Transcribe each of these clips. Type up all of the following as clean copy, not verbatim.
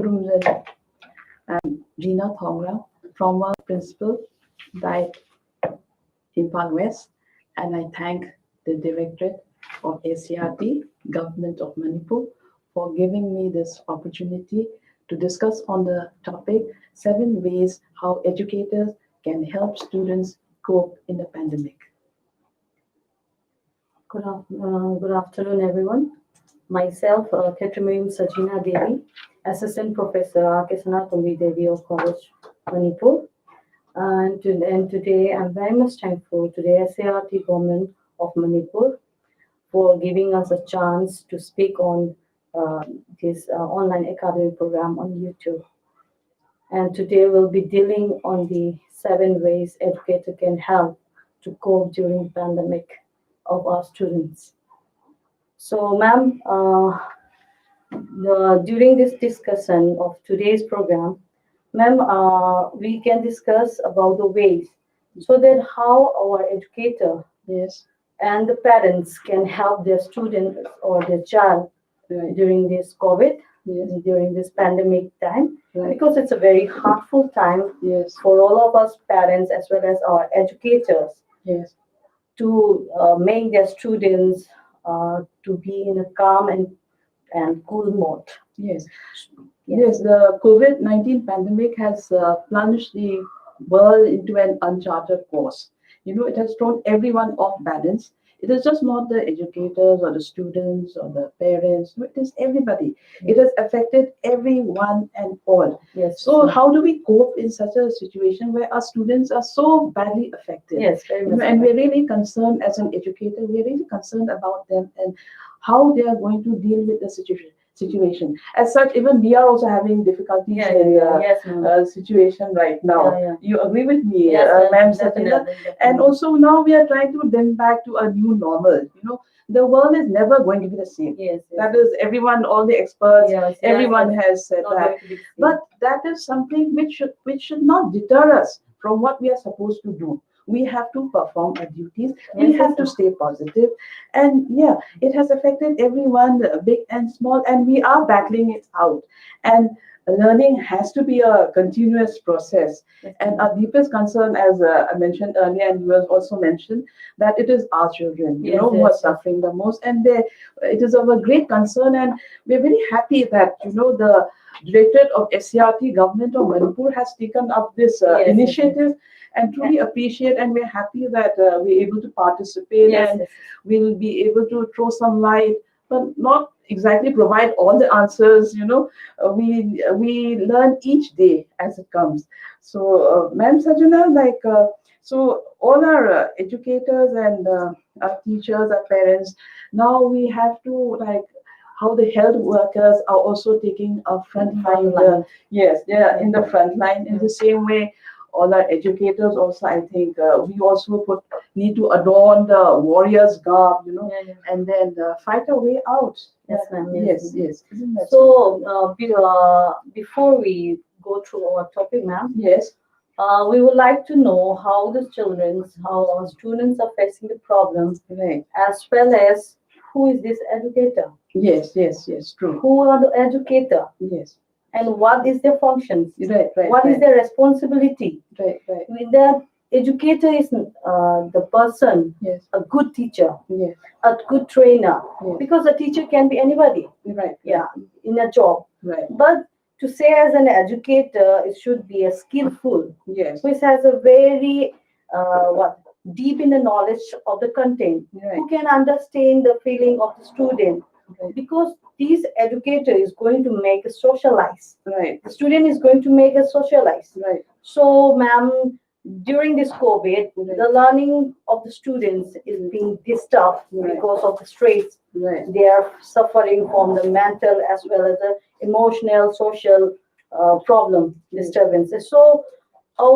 afternoon. I'm Gina Thongra, former principal, died Imphal West, and I thank the Directorate of ACRT, Government of Manipur, for giving me this opportunity to discuss on the topic 7 ways how educators can help students cope in the pandemic. Good afternoon, everyone. Myself, Ketrimayum Sajina Devi, Assistant Professor Akesana Tumbi Devi of College, Manipur. And today, I'm very much thankful to the SART government of Manipur for giving us a chance to speak on this online academic program on YouTube. And today we'll be dealing on the 7 ways educator can help to cope during the pandemic of our students. So, ma'am, during this discussion of today's program, ma'am, we can discuss about the ways so that how our educator Yes. and the parents can help their student or their child Right. during this COVID, Yes. during this pandemic time, Right. because it's a very hurtful time Yes. for all of us parents as well as our educators Yes. to make their students to be in a calm and cool mode. Yes. Yes, the COVID-19 pandemic has plunged the world into an uncharted course. It has thrown everyone off balance. It is just not the educators or the students or the parents. No, it is everybody. It has affected everyone and all. Yes. So how do we cope in such a situation where our students are so badly affected? Yes, very much. And we're really concerned as an educator. We're really concerned about them and how they are going to deal with the situation. As such, even we are also having difficulties in situation right now. Yeah. You agree with me, Yes, ma'am definitely, Satina? definitely. And also now we are trying to bring back to a new normal. The world is never going to be the same. Yes. That is everyone, all the experts, everyone has said Not that. going to be the same. But that is something which should not deter us from what we are supposed to do. We have to perform our duties. We Yes, have to stay positive. And yeah, it has affected everyone, big and small, and we are battling it out. And learning has to be a continuous process. And our deepest concern, as I mentioned earlier, and you have also mentioned, that it is our children, who are suffering the most. And it is of a great concern. And we're very happy that, the Directorate of SCRT Government of Manipur has taken up this initiative. And truly appreciate, and we're happy that we're able to participate, and we'll be able to throw some light, but not exactly provide all the answers. We learn each day as it comes. So, Ma'am Sajana, so all our educators and our teachers, our parents, now we have to how the health workers are also taking a front line. Yes, they are in the front line in the same way. All our educators also, I think, we also need to adorn the warrior's garb, and then fight our way out. Yes, ma'am. Yes. Isn't that So, before we go through our topic, ma'am, yes, we would like to know how our students are facing the problem, right. as well as who is this educator? Yes, true. Who are the educator? Yes. And what is their functions? Right. What is their responsibility? Right. The educator is the person, Yes. a good teacher, Yes. a good trainer, Yes. because a teacher can be anybody, Right. in a job. Right. But to say as an educator, it should be a skillful, Yes. which has a very deep in the knowledge of the content, Right. who can understand the feeling of the student, Right. because this educator is going to make a socialize. Right. The student is going to make a socialize. Right. So, ma'am, during this COVID, Right. the learning of the students is being disturbed Right. because of the stress. Right. They are suffering from the mental as well as the emotional, social problem disturbances. So,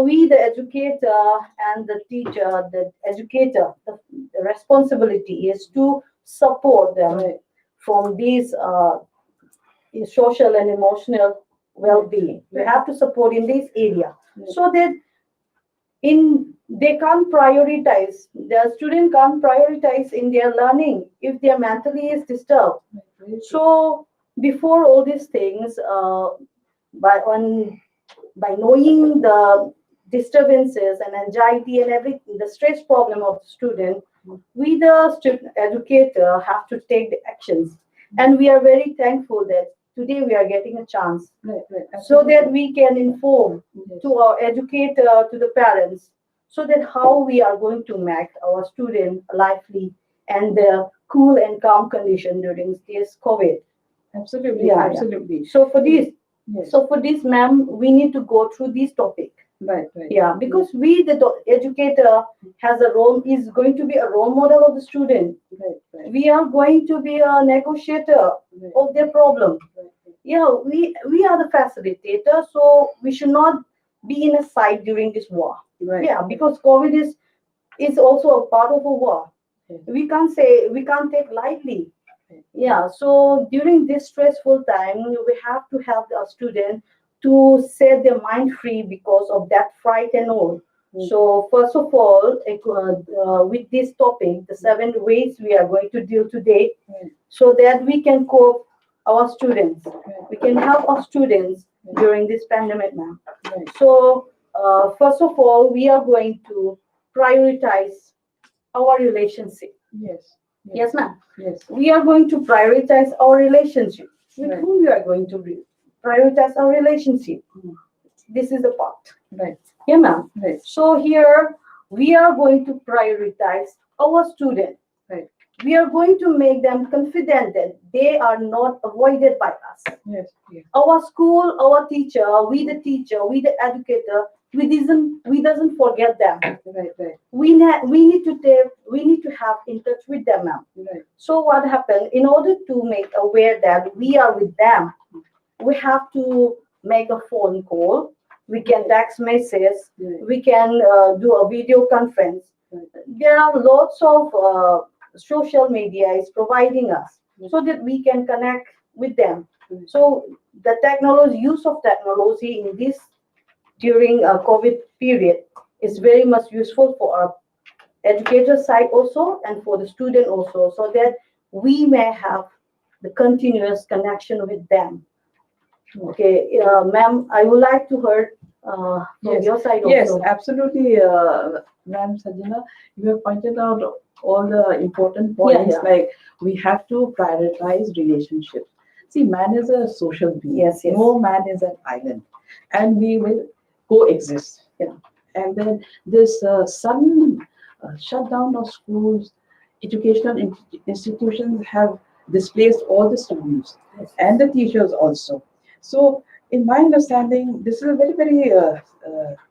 we, the educator and the teacher, the educator, the responsibility is to support them Right. from these social and emotional well-being. We have to support in this area, so that they can't prioritize, the student can't prioritize in their learning if their mentally is disturbed. So before all these things, on by knowing the disturbances and anxiety and everything, the stress problem of the student, we the student educator have to take the actions. And we are very thankful that today we are getting a chance Right, right, so that absolutely. we can inform Yes, to our educator, to the parents, so that how we are going to make our student lively and cool and calm condition during this COVID. absolutely, Yeah, yeah. absolutely. So for this, Yes, ma'am, we need to go through this topic. right, right. Yeah, because we, the educator, has a role, is going to be a role model of the student. Right, right, We are going to be a negotiator right, of their problem. right, Yeah, we are the facilitator, so we should not be in a side during this war. right, Yeah, because COVID is also a part of a war. right, We can't take lightly. right, Yeah, so during this stressful time, we have to help our student to set their mind free because of that fright and all. right, So first of all, with this topic, the 7 ways we are going to deal today, right, so that we can cope our students. right, We can help our students during this pandemic now. right. So first of all, we are going to prioritize our relationship. Yes, Yes, yes, ma'am. yes, We are going to prioritize our relationship. With right, whom we are going to prioritize our relationship. mm, This is the part. right, Yeah, ma'am. right, So here we are going to prioritize our student. right. We are going to make them confident that they are not avoided by us. Yes, yes, Our school, our teacher, we the educator, we doesn't forget them. right, right, We need to have in touch with them now. right, So what happened? In order to make aware that we are with them, we have to make a phone call. We can text message. right, We can do a video conference. right, There are lots of social media is providing us right, so that we can connect with them. right. So the technology, use of technology in this during a COVID period is very much useful for our educator side also and for the student also, so that we may have the continuous connection with them. Okay, ma'am, I would like to hear from Yes, your side yes, also. absolutely, Ma'am Sajana. You have pointed out all the important Yeah, points. yeah. Like we have to prioritize relationships. See, man is a social being. Yes, yes. No man is an island, and we will coexist. Yeah. And then this sudden shutdown of schools, educational institutions have displaced all the students Yes, and the teachers also. So, in my understanding, this is a very, very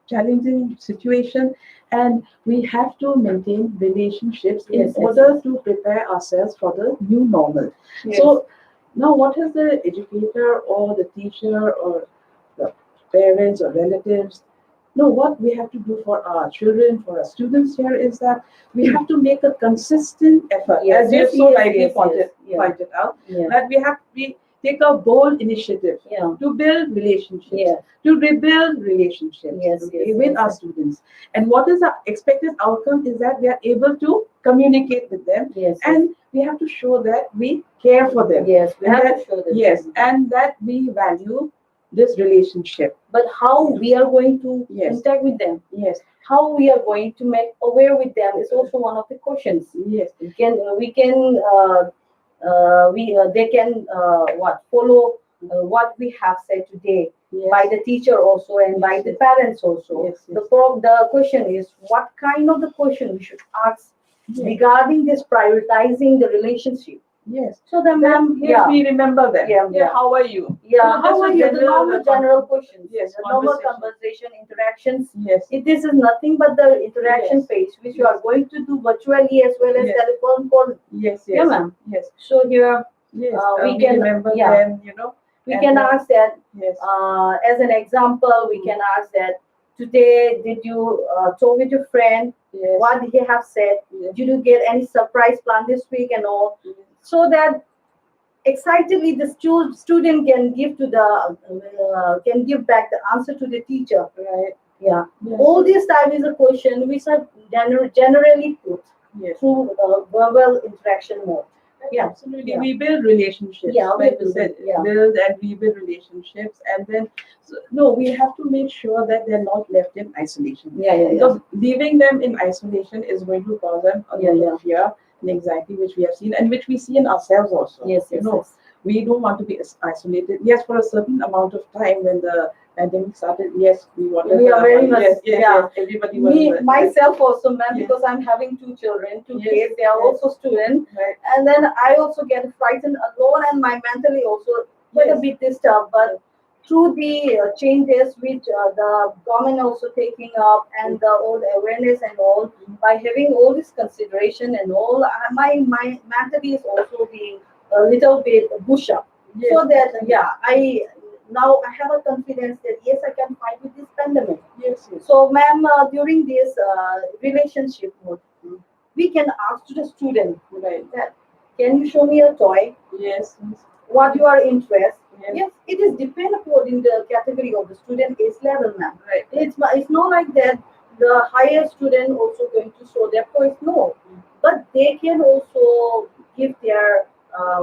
challenging situation, and we have to maintain relationships in yes, yes, order yes. to prepare ourselves for the new normal. Yes. So, now what is the educator or the teacher or the parents or relatives? No, what we have to do for our children, for our students here is that we have to make a consistent effort, Yes, as you yes, so yes, rightly yes, yes. Yeah. pointed out, Yeah. that we take a bold initiative Yeah. to build relationships, Yeah. to rebuild relationships, Yes, okay, yes, with yes, our yes. students. And what is the expected outcome is that we are able to communicate with them, Yes, yes. and we have to show that we care for them. Yes, we And have that, to show them. yes, and that we value this relationship. But how we are going to Yes. interact with them, Yes, how we are going to make aware with them is also one of the questions. yes, We they can what follow what we have said today yes. by the teacher also and by Yes, the yes. parents also. Yes, yes. The question is what kind of the question we should ask Yes. regarding this prioritizing the relationship. Yes. So the Then ma'am, yes, yeah. we remember them. Yeah, yeah. How are you? Yeah, So how that's are a you? The normal general questions. Yes, The normal conversation. conversation, interactions. Yes. This is nothing but the interaction Yes. phase, which you are going to do virtually as well as Yes. telephone call. Yes, Yeah, yes. ma'am. Yes. So here Yes. we We can, remember yeah, them, we and can then- ask that Yes. as an example. We can ask that today did you talk with your friend? Yes. What did he have said? Yes. Did you get any surprise plan this week and all? Yes. So that excitedly the student can give to the can give back the answer to the teacher. Right. Yeah, Yes. all this time is a question which are generally put Yes. through verbal interaction mode. Yeah, Absolutely, yeah, we build relationships. yeah. We Like you will said, do. Yeah, build and rebuild relationships, and then so, no, we have to make sure that they're not left in isolation. yeah, yeah, yeah, Because leaving them in isolation is going to cause them a yeah, lot yeah. of fear and anxiety, which we have seen and which we see in ourselves also. Yes, You yes, know, yes. we don't want to be isolated. Yes, for a certain amount of time when the pandemic started, yes, we wanted We are very much, yes, yes, yeah. yes, everybody was Me myself also, ma'am, yes, because I'm having two children, two yes, kids. They are yes, also students, right, and then I also get frightened alone, and my mentally also quite a yes, bit disturbed. But through the changes which the government also taking up and the all the awareness and all, by having all this consideration and all, my mentally is also being a little bit push up. yes, So that absolutely. yeah, I now I have a confidence that yes, I can fight with this pandemic. Yes, yes. So, ma'am, during this relationship mode, we can ask to the student Right. that, can you show me a toy? Yes, yes, What you are interested? yes. Yes, it is depend according the category of the student age level, ma'am. Right. It's not like that the higher student also going to show their toys. No, but they can also give their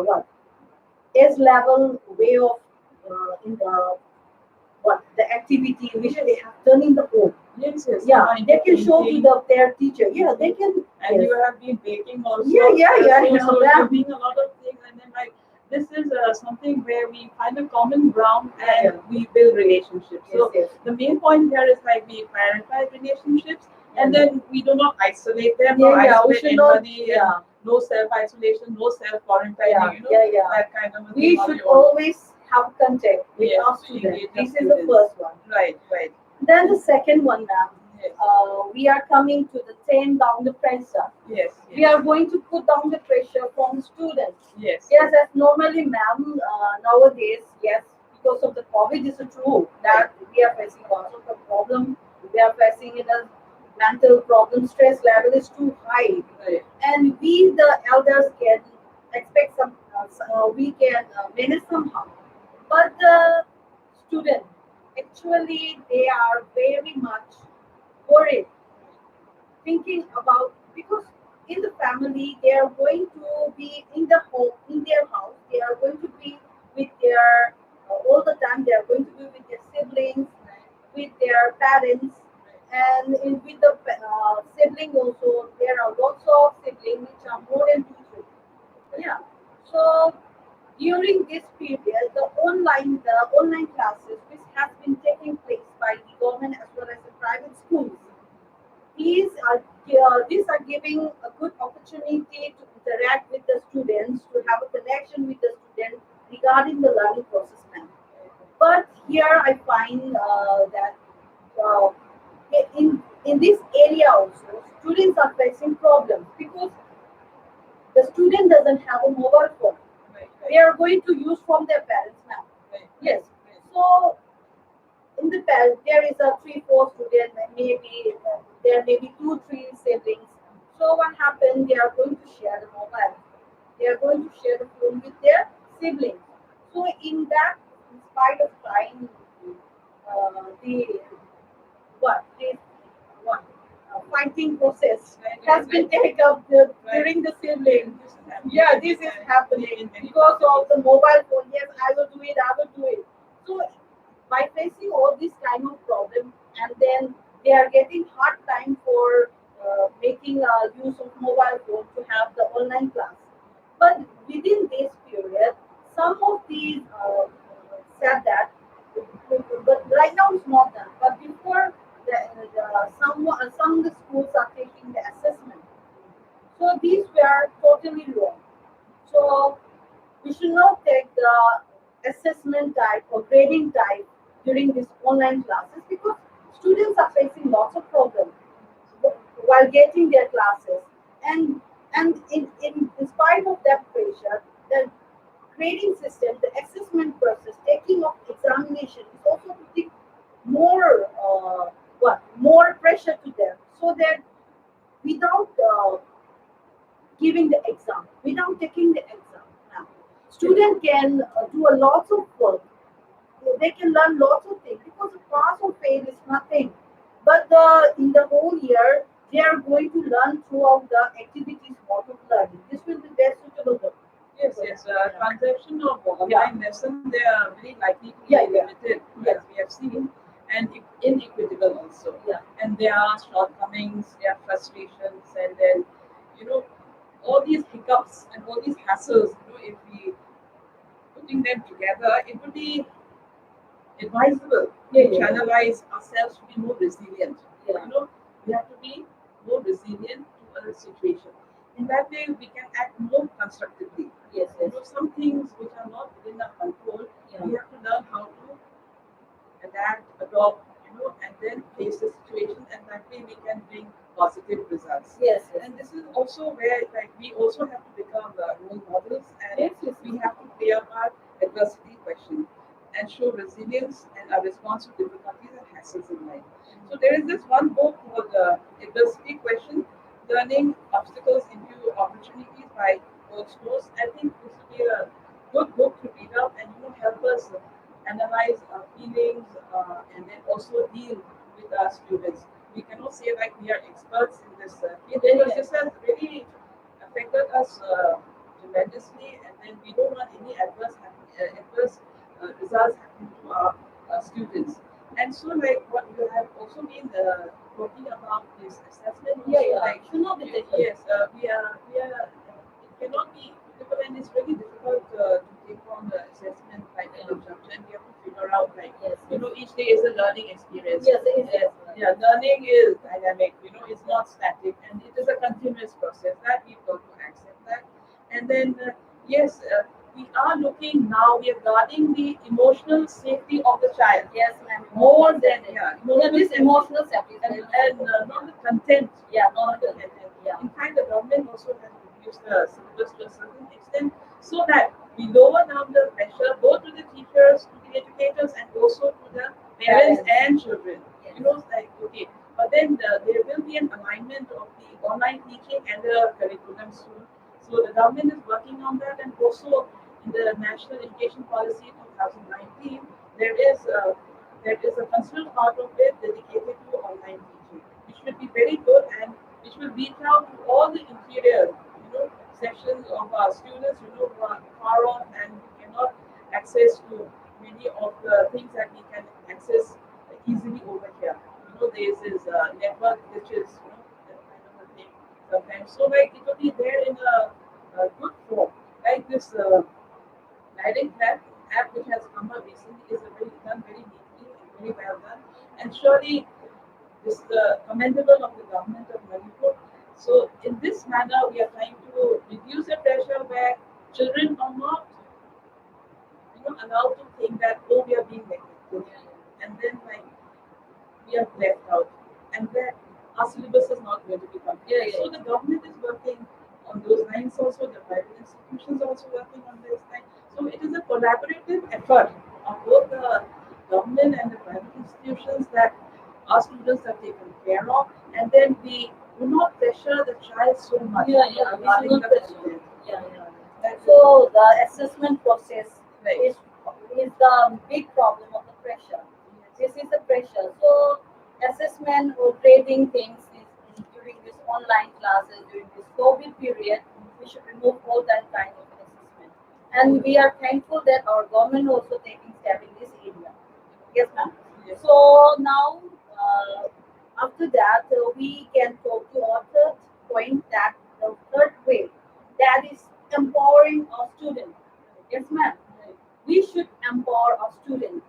what age level way of in the what the activity which they have done in the home. Yes, yes. Yeah, Mind they can show to painting. their teacher. Yeah, they can. And Yes. you have been baking also. Yeah, yeah, yeah. So, Yeah, so you're ma'am. doing a lot of things, and then like this is something where we find a common ground Yeah, and yeah. we build relationships. Yes, So yes. the main point here is like we prioritize relationships, Yeah, and then we do not isolate them, yeah, or yeah. We isolate should not. anybody, and Yeah, no self isolation, no self quarantining. yeah, You know yeah, yeah. that kind of a We thing on should your own. always have contact with Yes, our to students. engage our This is the students. first one. Right, right. Then the second one, ma'am. Yes, We are coming to the tame down the pressure. yes, We yes, are going to put down the pressure from the students. yes, Yes, as normally, ma'am, nowadays, yes, because of the COVID, is true that we are facing lots of the problem. We are facing in a mental problem, stress level is too high, right. and we, the elders, can expect some. We can manage somehow, but the student, actually, they are very much worried thinking about because in the family they are going to be in the home in their house they are going to be with their all the time they are going to be with their siblings with their parents and with the sibling also there are lots of siblings which are more than two children yeah so during this period the online classes which has been taking place by the government as well as the private schools these are giving a good opportunity to interact with the students, to have a connection with the students regarding the learning process now. But here I find that uh, in this area also, students are facing problems because the student doesn't have a mobile phone. Right, They are going to use from their parents now. right, Yes. right. So in the past there is a three four student and maybe there may be two three siblings so what happened they are going to share the mobile they are going to share the phone with their siblings so in that in spite of trying the what this what fighting process Right, has right, been right. taken up Right. during the sibling This is happening. yeah this is happening In many because of families. the mobile phone yes I will do it so by facing all this kind of problem and then they are getting hard time for making use of mobile phone to have the online class but within this period some of these said that but right now it's not done but before some of the schools are taking the assessment so these were totally wrong so we should not take the assessment type or grading type during these online classes because students are facing lots of problems while getting their classes. And in spite of that pressure, the grading system, the assessment process, taking of examination is also putting more more pressure to them so that without giving the exam, without taking the exam. Now, student can do a lot of work. They can learn lots of things because pass or fail is nothing. But in the whole year, they are going to learn throughout the activities mode of learning. This will be best suitable. Yes, yes. Consumption of Yeah, online lesson, they are very likely to be yeah, yeah, limited, as yeah, we have seen, and inequitable also. yeah. And there are shortcomings, there are frustrations, and then, you know, all these hiccups and all these hassles, if we putting them together, it would be advisable Yeah, to yeah, yeah. channelize ourselves to be more resilient. Yeah. We have to be more resilient to a situation. In that way, we can act more constructively. Yes, yes. Some things which are not within our control, Yeah. we have to learn how to adapt, adopt, and then face the situation, and that way we can bring positive results. Yes, yes. And this is also where, like, we also have to become role models, and Yes, yes, we have to play our part adversity question and show resilience and a response to difficulties and hassles in life. So there is this one book called Adversity Question, Turning Obstacles into Opportunities by Coach Rose. I think this will be a good book to read up and help us analyze our feelings and then also deal with our students. We cannot say like we are experts in this field because this has really affected us tremendously, and then we don't want any adverse results happening to our students. And so, like what you have also been talking about this assessment, Yeah, also, yeah. like Should not be taken. yes, we are. It cannot be difficult, and it's really difficult to take on the assessment like at the junction. We have to figure out like Yes, each day is a learning experience. yes, it is. Yeah, learning is dynamic. It's not static, and it is a continuous process. That we've got to accept that. And then yes, we are looking now. We are guarding the emotional safety of the child Yes, ma'am. more than This emotional safety is and, very not the content. Yeah, Not not the the content. yeah. In fact, the government also has reduced the syllabus to a certain extent so that we lower down the pressure both to the teachers, to the educators, and also to the parents Parents. and children. Yes. It's like okay, but then there will be an alignment of the online teaching and the curriculum soon. So the government is working on that, and also in the National Education Policy 2019, there is a there is a considerable part of it dedicated to online teaching, which will be very good and which will reach out to all the interior, sections of our students, who are far off and who cannot access to many of the things that we can access easily over here. There is network glitches, that kind of a thing sometimes. So like it will be there in a good form, like this. Direct app which has come up recently is done very neatly and very well done. And surely this is the commendable of the government of Manipur. So in this manner, we are trying to reduce the pressure where children are not, allowed to think that we are being neglected, and then like we are left out, and that our syllabus is not going to be completed. So the government is working on those lines also, the private institutions are also working on this line. So it is a collaborative effort of both the government and the private institutions that our students are taken care of, and then we do not pressure the child so much. Yeah, yeah, we should Regarding not the pressure. content. Yeah, yeah. That So the assessment process right. is the big problem of the pressure. This is the pressure. So assessment or grading things is during this online classes during this COVID period, we should remove all that kind of assessment. And we are thankful that our government also taking step in this area. Yes, ma'am. Yes. So now, after that, we can talk to our third point, that the third way, that is empowering our student. Yes, ma'am. Right. We should empower our student.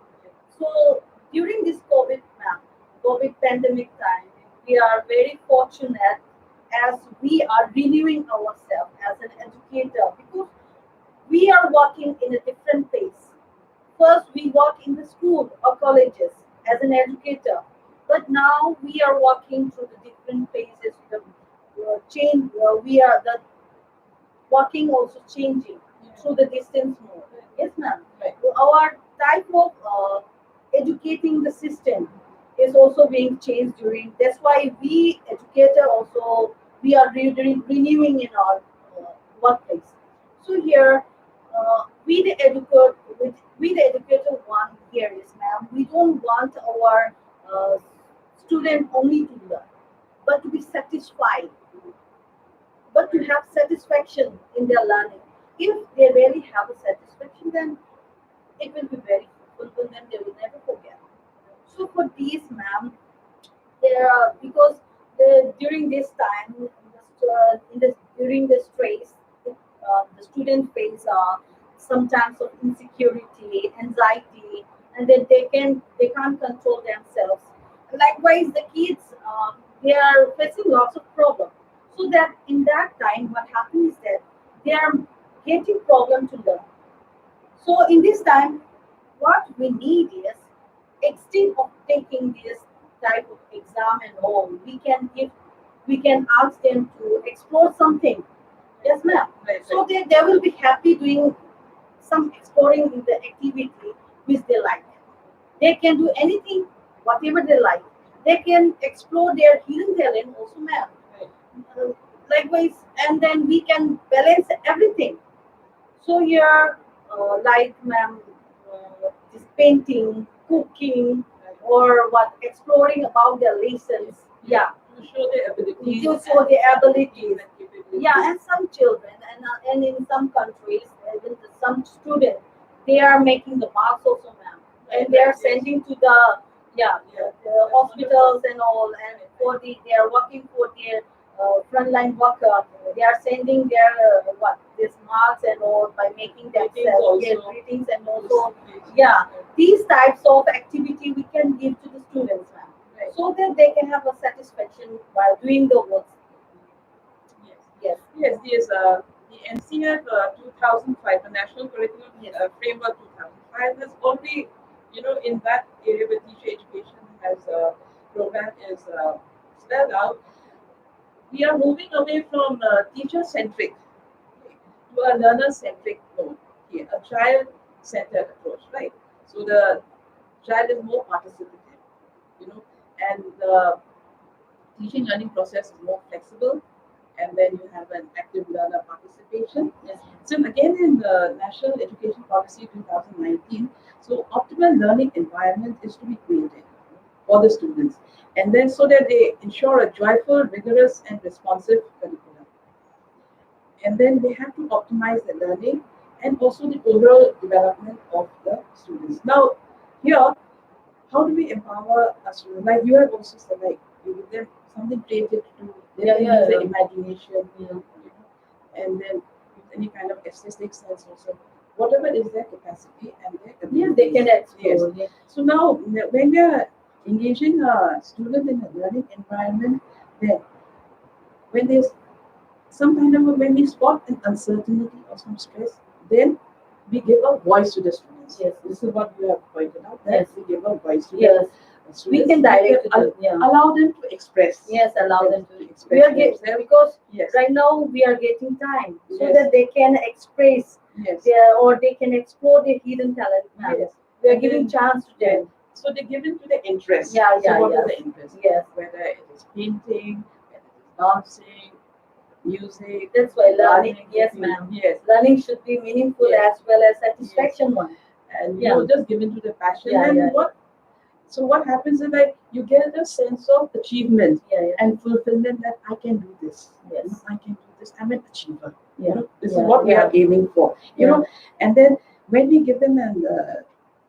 So during this COVID, ma'am, COVID pandemic time, we are very fortunate as we are renewing ourselves as an educator because we are working in a different phase. First, we work in the school or colleges as an educator, but now we are working through the different phases. The change, we are the working also changing through the distance mode. Yes, ma'am. Right. So our type of educating the system is also being changed during. That's why we educator also we are renewing in our workplace. So here, we the educator one here is, ma'am, we don't want our student only to learn, but to be satisfied, but to have satisfaction in their learning. If they really have a satisfaction, then it will be very fulfilled and they will never forget. So for these, ma'am, there are because during this time, during the stress, the student face sometimes of insecurity, anxiety, and then they can't control themselves. Likewise, the kids they are facing lots of problems. So that in that time, what happens is that they are getting problem to learn. So in this time, what we need is instead of taking this type of exam and all, we can ask them to explore something. Yes, ma'am. Right, So right. they will be happy doing some exploring in the activity which they like. They can do anything, whatever they like. They can explore their hidden talent also, ma'am. Right. Uh, Likewise, and then we can balance everything. So here, like ma'am, this painting, cooking, Right. or what exploring about their Yes. lessons. Yes. Yeah, To show their abilities to show the abilities. and capabilities. Yeah, and some children, and in some countries, even some students, they are making the marks also, ma'am, Right, and they are right, yes. sending to the yeah Yeah. the That's hospitals wonderful. and all, and Right, right. for they are working for their frontline worker. They are sending their what these marks and all by making Greetings themselves their also. greetings and Yes, also yes, yeah yes. these types of activity we can give to the students, ma'am, Right. so that they can have a satisfaction while doing the work. Yes. Yes. Yes, yes. The NCF 2005, the National Curriculum Yes. Framework 2005, has already, in that area where teacher education has program is spelled out. We are moving away from teacher centric to a learner centric mode. Okay, a child centered approach, right? So the child is more participative, you know, and the teaching learning process is more flexible, and then you have an active learner participation. Yes. So again, in the National Education Policy 2019, so optimal learning environment is to be created for the students, and then so that they ensure a joyful, rigorous, and responsive curriculum. And then they have to optimize the learning and also the overall development of the students. Now, here, how do we empower a student? Like you have also said, like you give them something creative to do, let Yeah, them yeah, use their yeah. imagination, and then with any kind of aesthetic sense also, whatever is their capacity and their Yeah, they can abilities. Yes. explore. Yeah. So now, when we are engaging a student in a learning environment, then when there's some kind of when we spot an uncertainty or some stress, then we give a voice to the students. Yes. This is what you have pointed out, that Yes. we give a voice to Yes. the We students. can direct to them. Yeah. Allow them to express. Yes, allow them to. express We are getting themselves. because Yes. right now we are getting time so Yes. that they can express Yes. their or they can explore their hidden talent. Ma'am. Yes. We are And giving then- chance to Yeah. them. So they give in to the interest. Yeah, So yeah, what is yes. the interest? Yes. Whether it is painting, whether it is dancing, music. That's why learning. gardening, Yes, cooking. ma'am. Yes. Learning should be meaningful Yes. as well as satisfaction one. And Yeah. just give into the passion. Yeah, And yeah, what happens is like you get a sense of achievement Yeah, yeah. and fulfillment that I can do this. Yes. I can do this. I'm an achiever. Yeah. This Yeah, is what we yeah. are aiming for. Yeah. And then when we give them an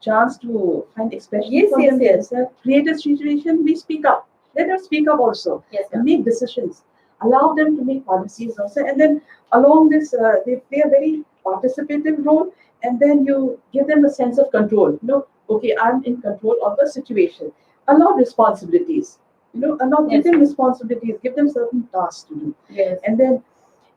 chance to find expression Yes, for yes, them yes. themselves, create a situation, we speak up. Let them speak up also. Yes, And ma'am. make decisions. Allow them to make policies also. And then along this, they play a very participative role. And then you give them a sense of control. Okay, I'm in control of the situation. Allow responsibilities. Allow give Yes. them responsibilities. Give them certain tasks to do. Yes. And then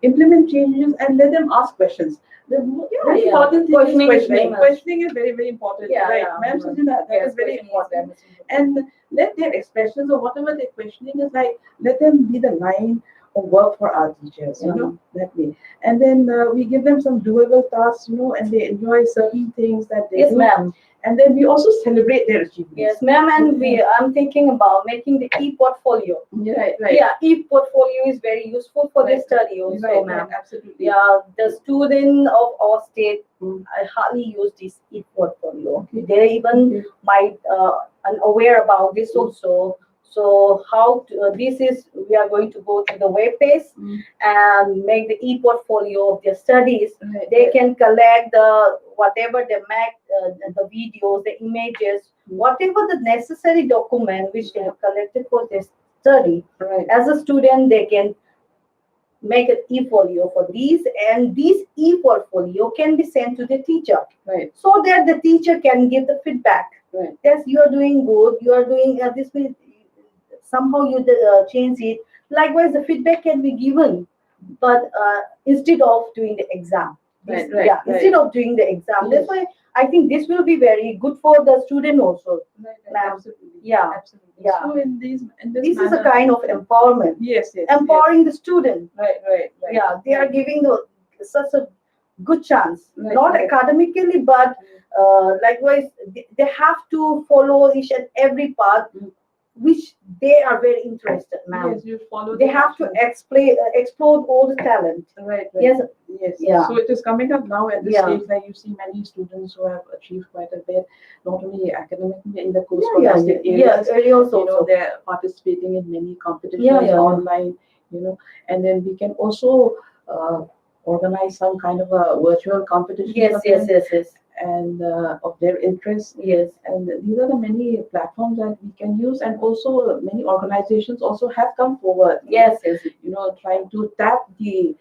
implement changes and let them ask questions. The very yeah. important thing Questioning is is very questioning. much. Questioning is very, very important. Yeah, Right, yeah. ma'am Sajina, that Yes, is very questioning is important. very much important. And let their expressions or whatever they're questioning is like, let them be the line of work for our teachers, Yeah. that way. And then we give them some doable tasks, and they enjoy certain things that they Yes, do. ma'am. And then we also celebrate their achievements. Yes, ma'am. And I'm thinking about making the e-portfolio. Right, right. Yeah, e-portfolio is very useful for the Right. study also, Right, ma'am. right, absolutely. Yeah, the student of our state, Mm. I hardly use this e-portfolio. Okay. They even Okay. might unaware about this also. So this is, we are going to go to the web page and make the e-portfolio of their studies. Right, They right. can collect the whatever they make, the videos, the images, whatever the necessary document which they have collected for their study. Right. As a student, they can make an e-folio for these, and this e-portfolio can be sent to the teacher, Right. so that the teacher can give the feedback. Right. Yes, you are doing good, you are doing this will somehow you change it. Likewise, the feedback can be given, but instead of doing the exam. Right, right, Yeah, right. instead of doing the exam. That's Yes. why I think this will be very good for the student also. Right, right. Ma'am. Absolutely. Yeah. Absolutely. Yeah. So in this This is a manner, kind of empowerment, yes, yes, empowering the student. yes. Right, right, right. Yeah, they are giving such a good chance, Right, not right. academically, but likewise they have to follow each and every path which they are very interested, ma'am. Yes, you follow They the have to passion. explore all the talent. Right, right. Yes. Yes. Yeah. So it is coming up now at this Yeah. stage that you see many students who have achieved quite a bit, not only academically in the course Yeah, scholastic yeah, areas. areas You know, also. they're participating in many competitions Yeah. online. You know, and then we can also organize some kind of a virtual competition Yes, for yes, them yes, yes, and of their interests. yes. And these are the many platforms that we can use, and also many organizations also have come forward. Yes, yes. You know, trying to tap the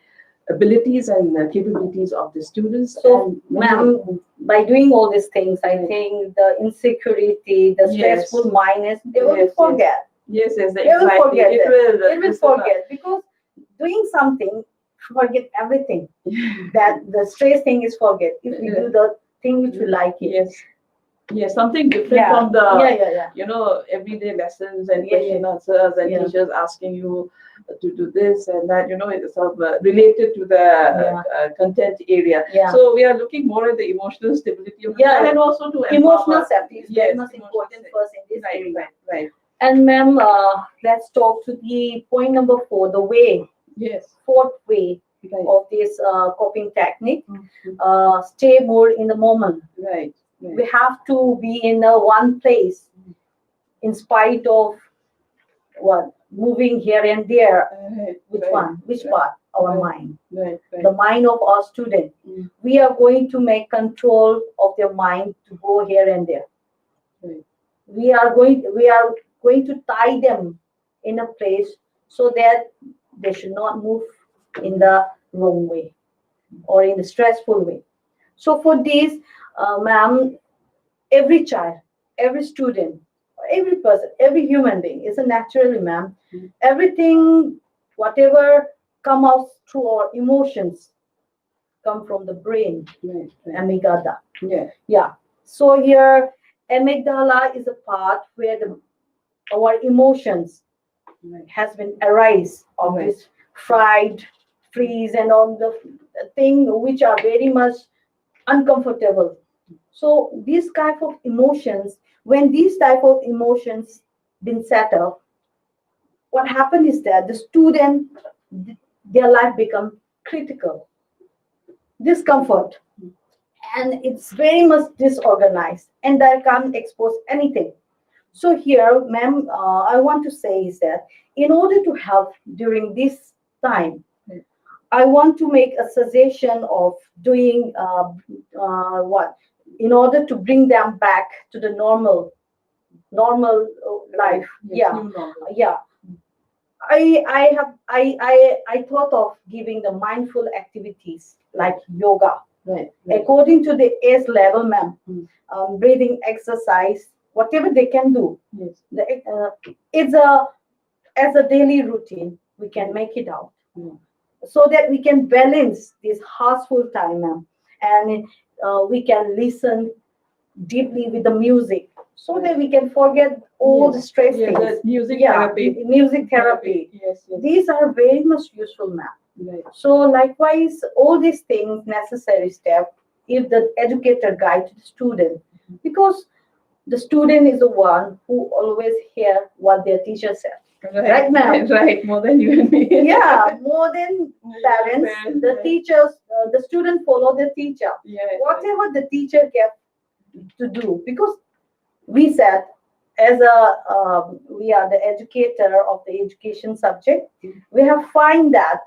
abilities and capabilities of the students. So, and ma'am, by doing all these things, I think the insecurity, the Yes. stressful minds, they will Yes, yes. forget. Yes, yes, They will exactly. forget It that. will. They will this is a- forget because doing something, forget everything. That the stress thing is forget. If we do the thing which we like it. Yes. Yes, something different Yeah. from the Yeah. you know everyday lessons and Yeah, question answers and Yeah. teachers asking you to do this and that. You know, it's sort of related to the content area. Yeah. So we are looking more at the emotional stability of the Yeah. child and also to Emotional empower. safety is Yes, very much emotional important safety. for us in this Right, area. right, right. And ma'am, let's talk to the point number 4, the way, Yes, fourth way right, of this coping technique. Mhm. Stay more in the moment. right, We right. have to be in one place in spite of what moving here and there. Which right, one? Which right, part? Our right, mind. right, right. The mind of our student. Mm. We are going to make control of their mind to go here and there. Right. We are going to tie them in a place so that they should not move in the wrong way or in the stressful way. So for this, ma'am, every child, every student, every person, every human being is a naturally, ma'am. Mhm. Everything, whatever come out through our emotions, come from the brain, Right, right. amygdala. Yeah, Yeah. So here, amygdala is a part where our emotions right. has been arise of Right. this fright, freeze, and all the thing which are very much uncomfortable. So these type of emotions, when these type of emotions been set up, what happened is that the student, their life become critical, discomfort, and it's very much disorganized, and they can't expose anything. So here, ma'am, I want to say is that in order to help during this time, I want to make a suggestion of doing what in order to bring them back to the normal life. Yes, Yeah, new normal. yeah. I thought of giving the mindful activities like yoga Right, right. according to the age level, ma'am. Mm. Breathing exercise, whatever they can do. Yes. It's a as a daily routine. We can make it out Mm. so that we can balance this harshful time, ma'am, and we can listen deeply with the music so that we can forget all the stress Yes, things. the music Yeah, therapy. music therapy. Yes, yes. These are very much useful, ma'am. Right. So likewise, all these things necessary step if the educator guide to the student, because the student is the one who always hear what their teacher said. Right, ma'am? Right, more than you and me. Yeah, more than parents, Parents, the yeah. teachers, the student follow the teacher. Yeah, Whatever the teacher kept to do, because we said as a we are the educator of the education subject, we have find that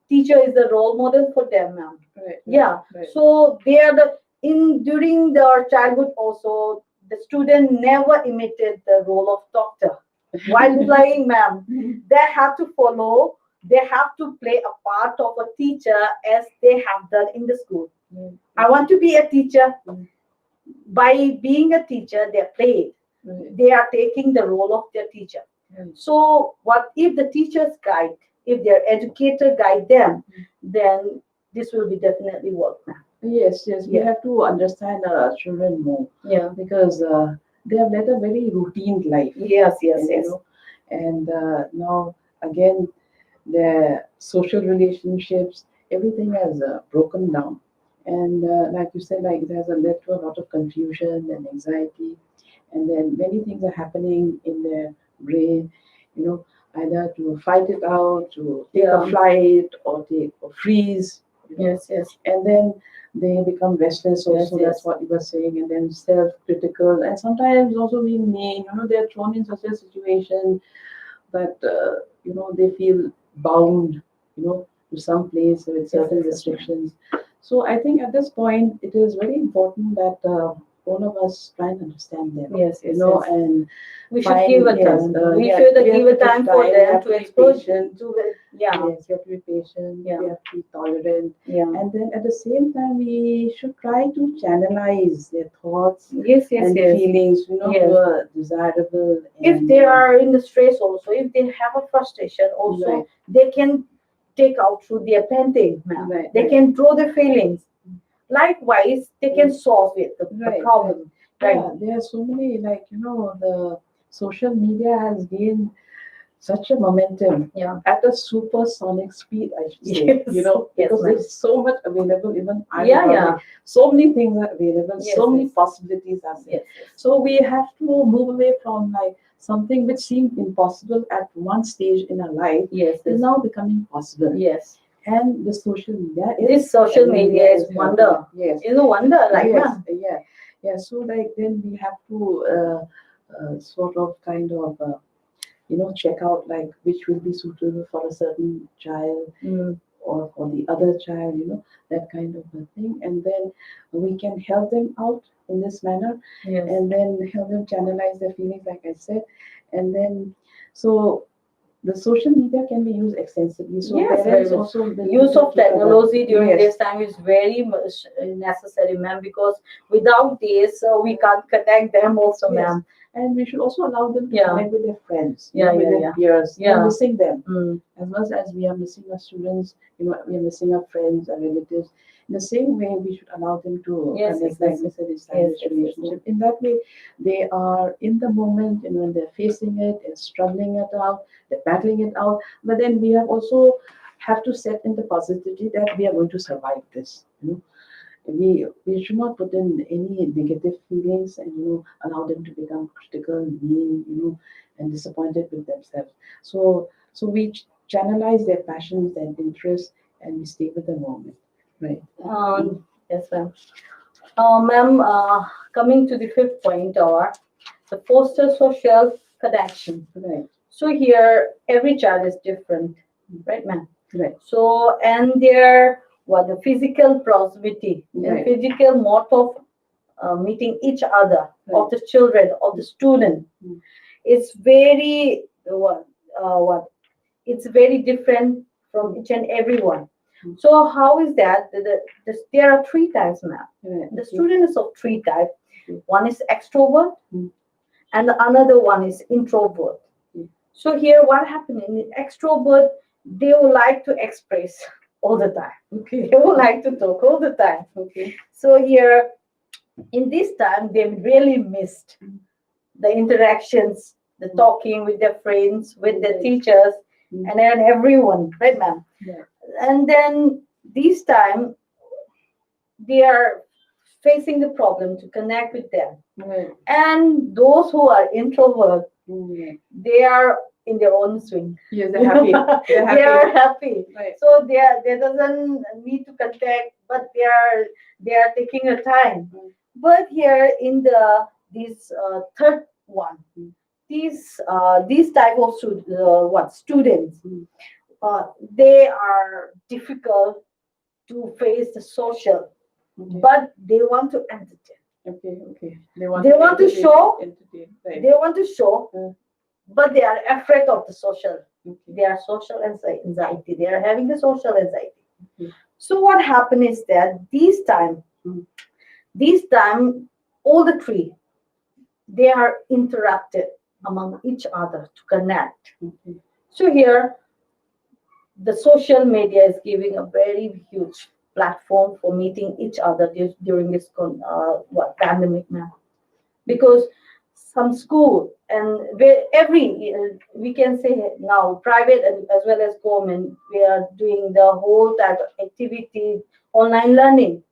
teacher is the role model for them, ma'am. Right. Yeah. Right. So they are the in during their childhood also the student never imitated the role of doctor while playing, ma'am. They have to follow. They have to play a part of a teacher as they have done in the school. Mm. I want to be a teacher. Mm. By being a teacher, they play. Right. They are taking the role of their teacher. Right. So, what if the teachers guide, if their educator guide them, then this will be definitely work now. Yes, yes, we Yeah. have to understand our children more Yeah. because they have led a very routine life, Yes, yes, and, yes. and now again their social relationships, everything has broken down, and like you said, like it has led to a lot of confusion and anxiety, and then many things are happening in their brain, you know, either to fight it out, to take Yeah. a flight, or take or freeze, Yes, yes. and then they become restless Yes, also. yes. That's what you were saying, and then self-critical, and sometimes also being mean. They're thrown in such a situation that they feel bound, to some place with Yes, certain yes, yes. restrictions. So I think at this point it is very important that all of us try and understand them, Yes, yes, yes. and We should find, give a yes, time. we We have, should we have give to a give time for time, we them have to to be explore. patient. Yeah, Yes, we have to be patient. Yeah. We have to be tolerant, yeah. and then at the same time, we should try to channelize their thoughts Yes, yes, and yes. feelings, Yes. to a desirable. If And, they are in the stress also, if they have a frustration also, Right. they can take out through their painting, ma'am. Right, They right. can draw their feelings. Likewise, they can solve it, the Right, problem. Right. Yeah, there are so many, the social media has gained such a momentum Yeah. at a supersonic speed, I should say. Yes. Yes, Because ma'am. there's so much available. Even I Yeah, would yeah. argue, so many things are available, Yes, so many yes. possibilities are there. Yes, yes. So we have to move away from like something which seemed impossible at one stage in our life Yes, is yes. now becoming possible. Yes. And the social media This is social media is helping. wonder. Yes. It's a wonder, right, Yes, ma'am? yeah. So like then we have to sort of kind of check out like which will be suitable for a certain child Mm. or for the other child, that kind of a thing, and then we can help them out in this manner, Yes. and then help them channelize their feelings, like I said, and then so the social media can be used extensively. So Yes, parents very much. also will need Use to of keep technology during yes. this time is very much necessary, ma'am, because without this, we can't connect them also, Yes. ma'am. And we should also allow them to Yeah. connect with their friends, Yeah, with yeah, their yeah. peers. Yeah. We're missing them. Mm. As much as we are missing our students, we are missing our friends, our relatives. In the same way, we should allow them to Yes, connect, yes, like yes. we said, Yes, establish yes, yes, relationship. In that way, they are in the moment, and they're facing it, and struggling it out, they're battling it out. But then we have also have to set in the positivity that we are going to survive this. We should not put in any negative feelings, and allow them to become critical, mean, and disappointed with themselves. So we channelize their passions and interests, and we stay with the moment, right? Yes, ma'am. Ma'am, coming to the fifth point, or the foster social connection. Right, So here, every child is different, right, ma'am? right, So, and their the physical proximity, the Right. physical mode of meeting each other of Right. the children of the student Mm. is very what it's very different from each and everyone. Mm. So how is that? There are three types now. right. The Okay. student is of three types. Okay. One is extrovert, Mm. and the another one is introvert. Mm. So here, what happened in extrovert, they would like to express all the time. Okay. They would like to talk all the time. Okay. So here, in this time, they really missed the interactions, the talking with their friends, with their Right. teachers, Mm. and then everyone, right, ma'am? Yeah. And then this time, they are facing the problem to connect with them. Right. And those who are introvert, Mm. they are in their own swing. Yes, they're happy. They're happy. They are happy. Right. So they doesn't need to contact, but they are taking a time. Mm. But here in the this third one. These type of students, Mm. they are difficult to face the social, Okay. but they want to entertain. Okay. Okay. They want to show. Entertain. Right. They want to show, Mm. but they are afraid of the social. Okay. They are social anxiety. They are having the social anxiety. Okay. So what happened is that Mm. these time, all the three, they are interacted among each other to connect. Okay. So here, the social media is giving a very huge platform for meeting each other during this pandemic now, because some school and where every we can say now private and as well as government, we are doing the whole type of activity online learning.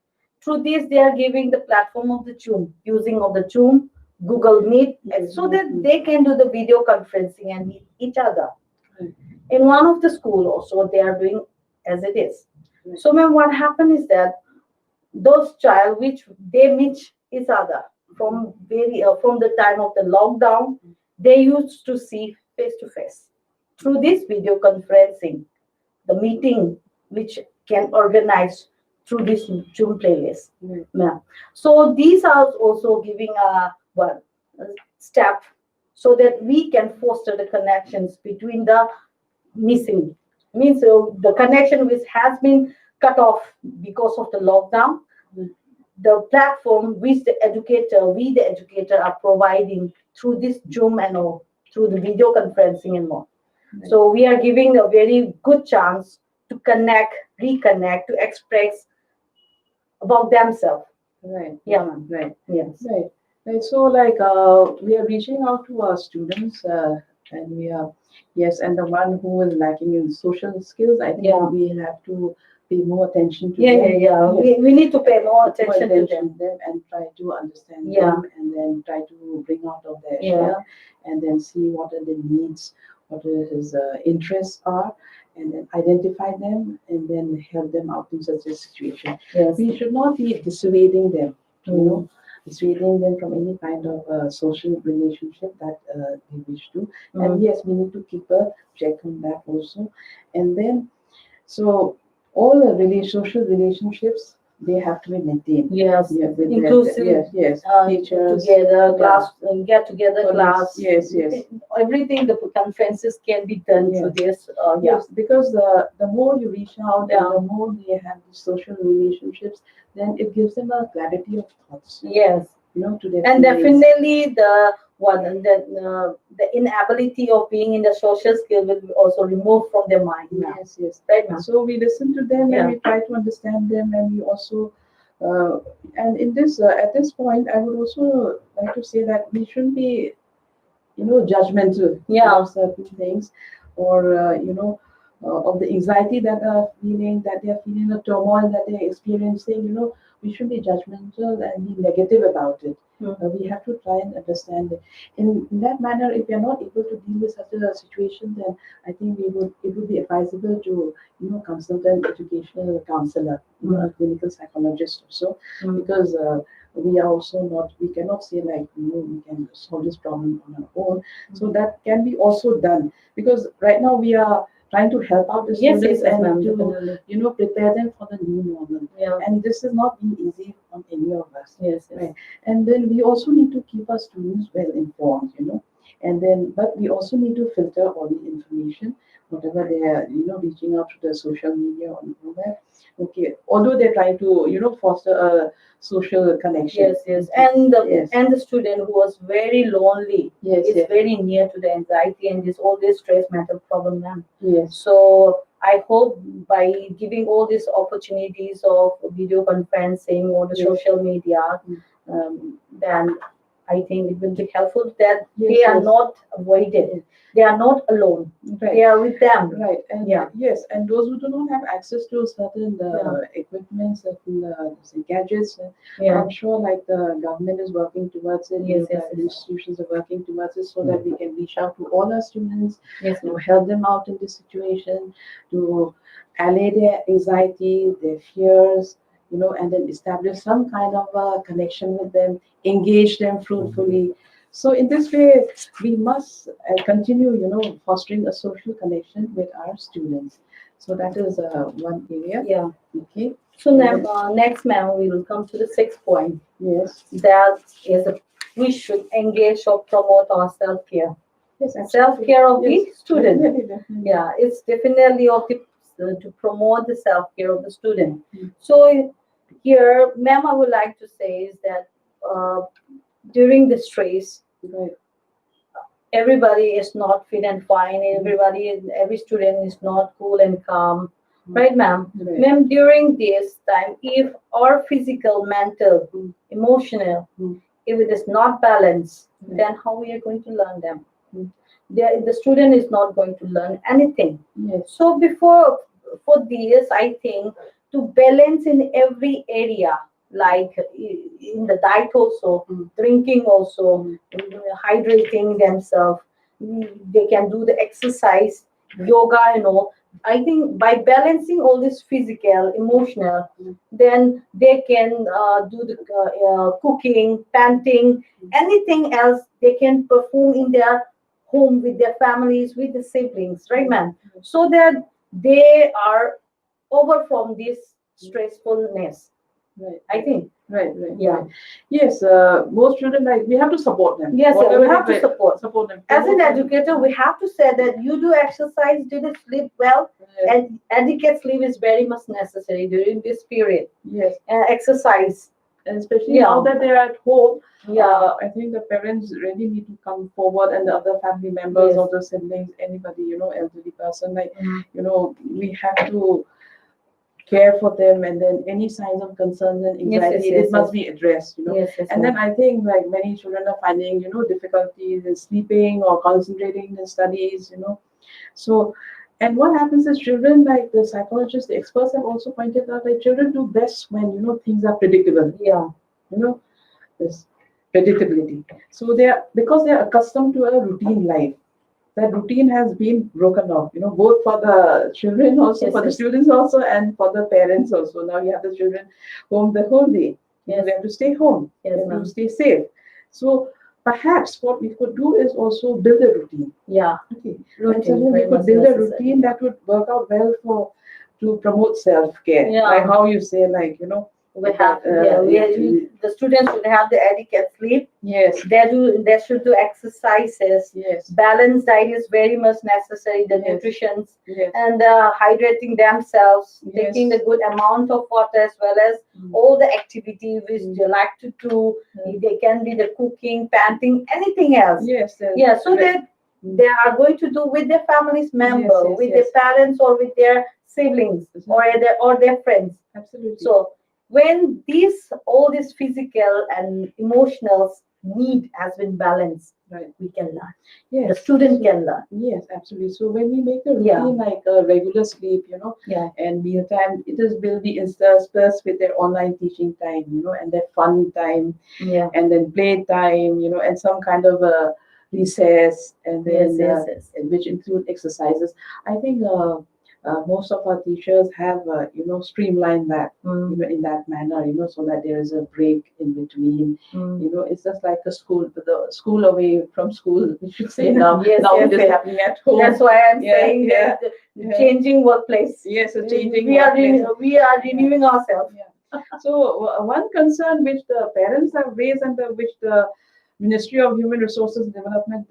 Through this, they are giving the platform of the Zoom, using of the Zoom, Google Meet, and so that Mhm. they can do the video conferencing and meet each other. Right. In one of the school also, they are doing as it is. Right. So ma'am, what happened is that those child which they meet each other from the time of the lockdown, they used to see face to face. Through this video conferencing, the meeting which can organize through this Zoom playlist. Right. Yeah. So these are also giving a step so that we can foster the connections between the missing, means the connection which has been cut off because of the lockdown. The platform which the educator are providing through this Zoom and all, through the video conferencing and more. Right. So we are giving a very good chance to connect, reconnect, to express about themselves. Right. Yeah, ma'am. Right. Yes. Right. Right. So, like, we are reaching out to our students, and we are, yes, and the one who is lacking in social skills, I think Yeah. we have to pay more attention to Yeah, them. yeah, yeah. Yes. We need to pay more More attention to them. them and try to understand Yeah. them, and then try to bring out of their Yeah. shell, and then see what are the needs, what are his interests are, and then identify them, and then help them out in such a situation. Yes. We should not be dissuading them, you Mm. know, dissuading them from any kind of social relationship that they wish to. And Mm. yes, we need to keep a check on that also. And then, so all the social relationships, they have to be maintained. Yes. Yeah, with Inclusive. yes, teachers, Together, yeah, class, get together colleagues, class. yes, yes. Everything the conferences can be done through this. Yeah. Yes, because the more you reach out Yeah. and the more they have these social relationships, then it gives them a clarity of thoughts, Yes. to their And feelings. definitely the inability of being in the social skill will be also removed from their mind now. Yes, yes. Right, ma'am? So we listen to them Yeah. and we try to understand them, and we also, and in this at this point, I would also like to say that we shouldn't be, judgmental Yeah. of certain things, or of the anxiety that they are feeling, the turmoil that they are experiencing. We shouldn't be judgmental and be negative about it. We have to try and understand it. In that manner, if we are not able to deal with such a situation, then I think it would be advisable to consult an educational counselor, a clinical psychologist also, because we are also not, we cannot say like we can solve this problem on our own. So that can be also done, because right now we are trying to help out the Yes, students, yes, and ma'am, to definitely. prepare them for the new normal. Yeah. And this has not been easy on any of us. Yes, yes. Right. And then we also need to keep our students well informed, and then, but we also need to filter all the information, whatever they are, reaching out to the social media or whatever. Okay, although they're trying to, foster a social connection. Yes, yes. And the Yes. and the student who was very lonely Yes, is yes. very near to the anxiety and this all this stress mental problem now. Yes. So I hope by giving all these opportunities of video conferencing or the Yes. social media, Mm. then I think it will be helpful that Yes, they are yes. not avoided. They are not alone. Right. They are with them. Right, and Yeah. yes, and those who do not have access to certain Yeah. equipment, certain say gadgets, Yeah. I'm sure like the government is working towards it, Yes, yes, the yes. institutions are working towards it, so that we can reach out to all our students, Yes, help them out in this situation, to allay their anxiety, their fears, and then establish some kind of connection with them, engage them fruitfully, So in this way, we must continue, fostering a social connection with our students. So that is one area. Yeah. Okay. So And now, then- next, ma'am, we will come to the sixth point. yes. That is, we should engage or promote our self care. Yes. Absolutely. Self care of Yes. the student. Definitely, definitely. Yeah, it's definitely of the to promote the self care of the student. Mm. So here, ma'am, I would like to say is that uh, during the stress, Right. everybody is not fit and fine. Every student is not cool and calm, right, ma'am? Right. Ma'am, during this time, if our physical, mental, Mm. emotional, Mm. if it is not balanced, Right. then how we are going to learn them? Mm. The student is not going to learn anything. Yes. So before for this, I think to balance in every area, like in the diet also, Mm. drinking also, Mm. hydrating themselves. They can do the exercise, yoga. I think by balancing all this physical, emotional, Mm. then they can do the cooking, painting, anything else they can perform in their home with their families, with the siblings, right, ma'am? So that they are over from this stressfulness. Right. I think. Right, right, Yeah. right. Yes, most children, like, we have to support them. Yes, yeah, Whatever we have they to play, support. them. As an Promote them. educator, we have to say that you do exercise, do the sleep well, Yes, and adequate sleep is very much necessary during this period. yes. Exercise. And especially Yeah. now that they're at home, Yeah. I think the parents really need to come forward, and the other family members Yes. or the siblings, anybody, elderly person, like, Mhm. we have to care for them, and then any signs of concern and Yes, anxiety, yes, it must yes. be addressed. Yes, yes, And ma'am. then I think, like, many children are finding, difficulties in sleeping or concentrating in studies. So, and what happens is children, like the psychologists, the experts have also pointed out, like, children do best when, things are predictable, Yeah. this predictability. So they are, because they are accustomed to a routine life. That routine has been broken off, both for the children also, Yes, for the yes. students also, and for the parents also. Now you have the children home the whole day. Yes. They have to stay home. Yes, They have ma'am. to stay safe. So perhaps what we could do is also build a routine. Yeah. Okay. And Routine. so we Very could much build a necessary. routine that would work out well to promote self-care. Yeah. Like how you say, like, We have the students should have the adequate sleep. yes, They should do exercises. yes, Balanced diet is very much necessary. The Yes. nutrition yes, and hydrating themselves, Yes. taking the good amount of water as well as Mm. all the activity which Mm. they like to do. Mm. They can be the cooking, painting, anything else. yes, Yeah, so right. that they are going to do with their family's member, yes, with yes. their parents or with their siblings or their friends. Absolutely. So when all this physical and emotional need has been balanced, right. we can learn. Yes. The student So- can learn. Yes, absolutely. So when we make a routine Yeah. like a regular sleep, Yeah. and mealtime, it is will be interspersed with their online teaching time, and their fun time, Yeah. and then play time, and some kind of a recess, and then Yes. which include exercises. I think most of our teachers have streamlined that, in that manner, so that there is a break in between. It's just like the school away from school, we should say now. Yes, Now yes, it is yes. happening at home. That's why I'm Yeah, saying yeah, that yeah. changing workplace. Yes, a changing We are workplace. we are renewing ourselves. Yeah. So one concern which the parents have raised, and which the Ministry of Human Resources and Development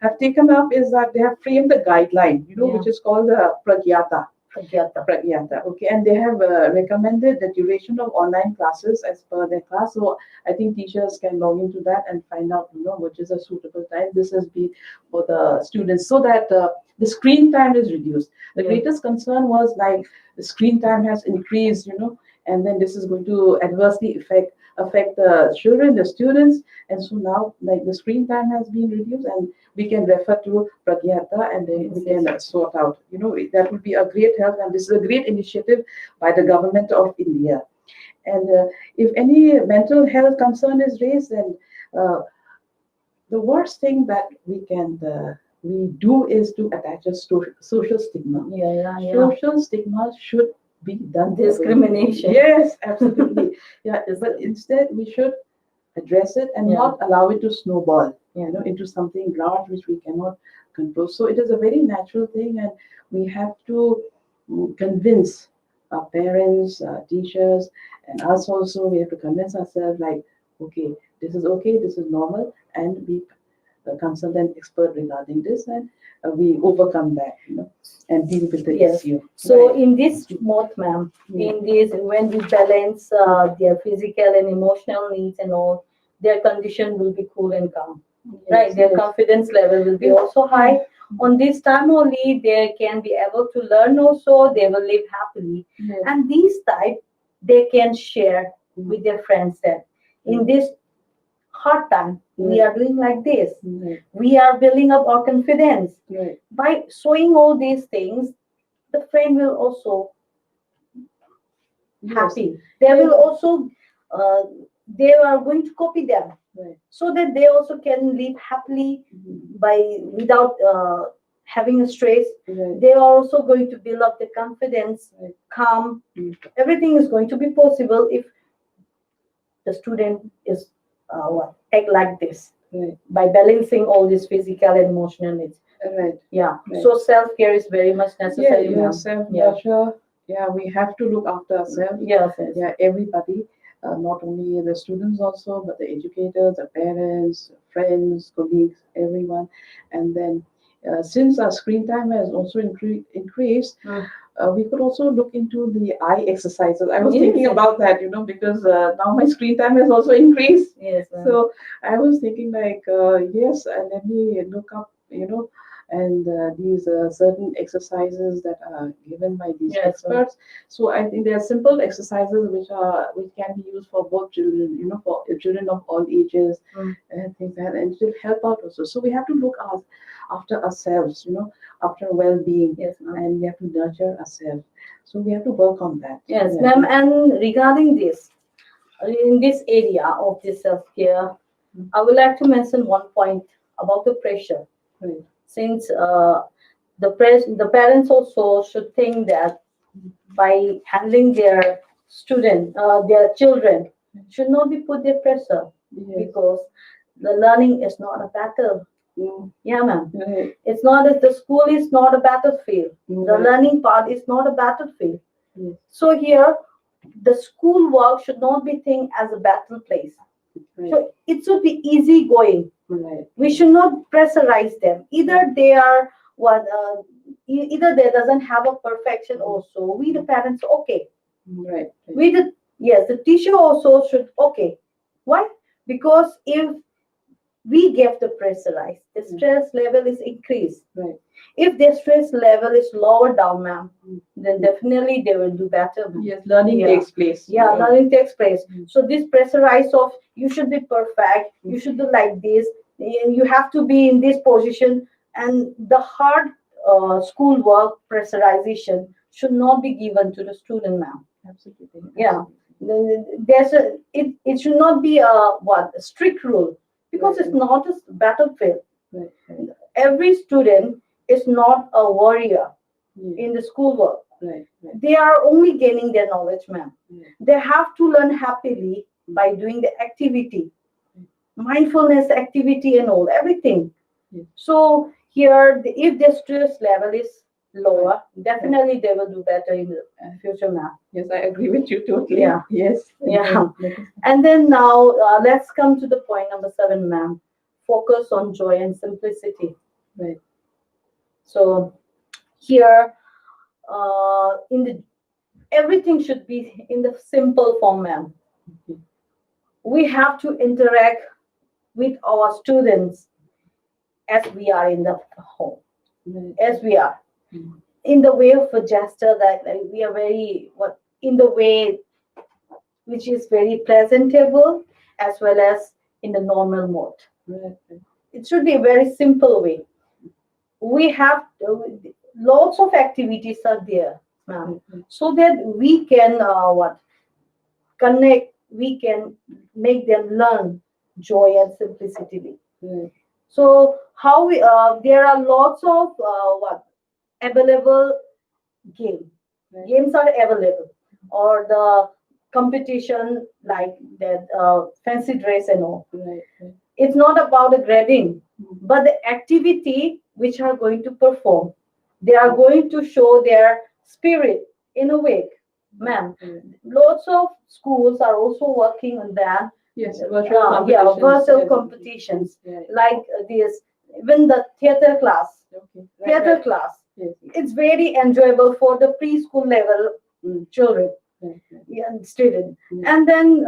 have taken up, is that they have framed the guideline, Yeah. which is called the Pragyata. Pragyata. Pragyata. Okay, and they have recommended the duration of online classes as per their class. So I think teachers can log into that and find out, which is a suitable time. This has been for the students, so that the screen time is reduced. The Yeah. greatest concern was, like, the screen time has increased, and then this is going to adversely affect the children, the students. And so now, like, the screen time has been reduced, and we can refer to Pragyata, and then we Yes, can sort out. That would be a great help, and this is a great initiative by the government of India. And if any mental health concern is raised, then uh, the worst thing that we do is to attach a social stigma. Yeah. Social stigma should be done. Discrimination. Yes, absolutely. Yeah, but instead we should address it and Yeah. not allow it to snowball. Yeah. into something large which we cannot control. So it is a very natural thing, and we have to convince our parents, our teachers, and us also. We have to convince ourselves like, okay, this is normal, and we consult an expert regarding this, and we overcome that, and deal with the Yes. issue. So Right. in this month, ma'am, Yeah. in this when we balance their physical and emotional needs and all, their condition will be cool and calm. Right, Yes, their yes. confidence level will be Yes. also high. On this time only, they can be able to learn. Also, they will live happily, Yes. and these type they can share with their friends that in this hard time we Right. are doing like this. Right. We are building up our confidence Right. by showing all these things. The friend will also Yes. happy. They Yes. will also they are going to copy them Right. so that they also can live happily by without having a stress. Right. They are also going to build up the confidence, Right. calm. Mm. Everything is going to be possible if the student is act like this Right. by balancing all these physical and emotional needs. Right. Yeah. Right. So self care is very much Yeah, necessary, yeah, ma'am. self Yeah. nurture. Yeah, we have to look after ourselves. Yes. Yes. Yeah, everybody, not only the students also, but the educators, the parents, friends, colleagues, everyone. And then, since our screen time has also increased, Mm. we could also look into the eye exercises. I was Yes. thinking about that, because now my screen time has also increased. Yes, ma'am. So I was thinking like, yes, let me look up, and these certain exercises that are given by these Yes, ma'am. experts. So I think there are simple exercises which can be used for both children, for children of all ages, Mm. and things like that, and it will help out also. So we have to look after ourselves, after well-being, Yes, ma'am. and we have to nurture ourselves. So we have to work on that. Yes, Yeah. ma'am. And regarding this, in this area of this self care, I would like to mention one point about the pressure. Right. Since the parents also should think that by handling their children, should not be put their pressure Yes. because the learning is not a battle. Mm. Yeah, ma'am. Right. It's not that the school is not a battlefield. The Right. learning part is not a battlefield. Yes. So here, the school work should not be seen as a battle place. Right. So it should be easy going. Right. We should not pressurize them. Either they are either they doesn't have a perfection. Also, we the parents okay. Right. We the yes, the teacher also should okay. Why? Because if we get the pressurize, the stress level is increased. Right. If their stress level is lower down, ma'am, then definitely they will do better, ma'am. Yes, learning Yeah. takes place. Yeah, learning takes place. Mm. So this pressurize of you should be perfect, you should do like this, and you have to be in this position, and the hard school work pressurization should not be given to the student, ma'am. Absolutely. Yeah. Absolutely. There's it should not be a strict rule because it's not a battlefield. Right. Right. Every student is not a warrior Yeah. in the schoolwork. Right. Right. They are only gaining their knowledge, ma'am. Yeah. They have to learn happily by doing the activity, mindfulness activity and all, everything. Yeah. So here, if their stress level is lower, definitely they will do better in the future, ma'am. Yes, I agree with you totally. Yeah. Yes. Yeah. Let us- And then now, let's come to the point number 7, ma'am. Focus on joy and simplicity. Right. So here, in the everything should be in the simple form, ma'am. Okay. We have to interact with our students as we are in the home, Right. as we are Mm. in the way of a gesture that like, we are very what in the way which is very presentable as well as in the normal mode. Right. Right. It should be a very simple way. We have lots of activities are there, ma'am, Right. so that we can what connect. We can make them learn joy and simplicity. Right. So how we there are lots of what available game. Right. Games are available, or the competition like that fancy dress and all. Right. Right. It's not about the grading, but the activity which are going to perform. They are going to show their spirit in a way, ma'am. Lots of schools are also working on that. Yes, virtual Yeah, competitions. virtual Yes. competitions Yeah. like this. Even the theater class, Okay. theater class. Yes. It's very enjoyable for the preschool level children, Right, right. yeah, student. Yeah. And then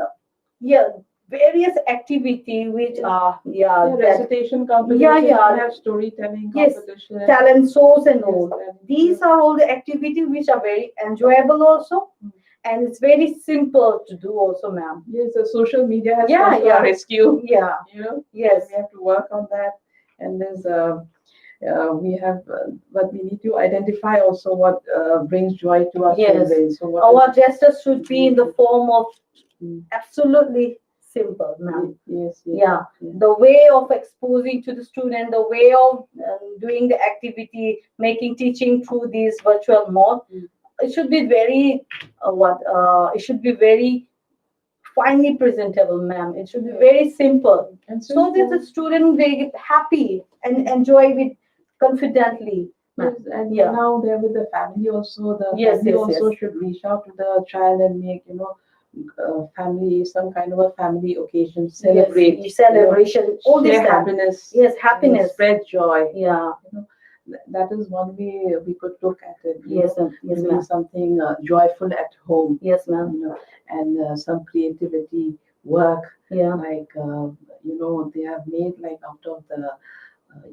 yeah, various activity which are yeah Yeah, that recitation competition. yeah yeah We have storytelling yes competition. talent shows and Yes, all. talent These shows. are all the activities which are very enjoyable also, and it's very simple to do also, ma'am. Yes, the social media has Yeah, come to yeah, our rescue. yeah, You know, yes, we have to work on that, and we have, but we need to identify also what brings joy to our yes. children. So what Our is gestures should be in the form of Mm. absolutely simple, ma'am. Yes, yes, Yeah, yeah. the way of exposing to the student, the way of doing the activity, making teaching through this virtual mode, it should be very what it should be very finely presentable, ma'am. It should be very simple, And so that the student they get happy and enjoy it confidently, yes, ma'am. and Yeah. now they're with the family also. The Yes, family yes, also yes. should reach out to the child and make family some kind of a family occasion, celebrate, Yes, celebration, all this share time. happiness, Yes, happiness. spread joy. Yeah. That is one way we could look at it. Yes, yes, Doing ma'am. something joyful at home. Yes, ma'am. And some creativity work. Yeah. Like they have made like out of the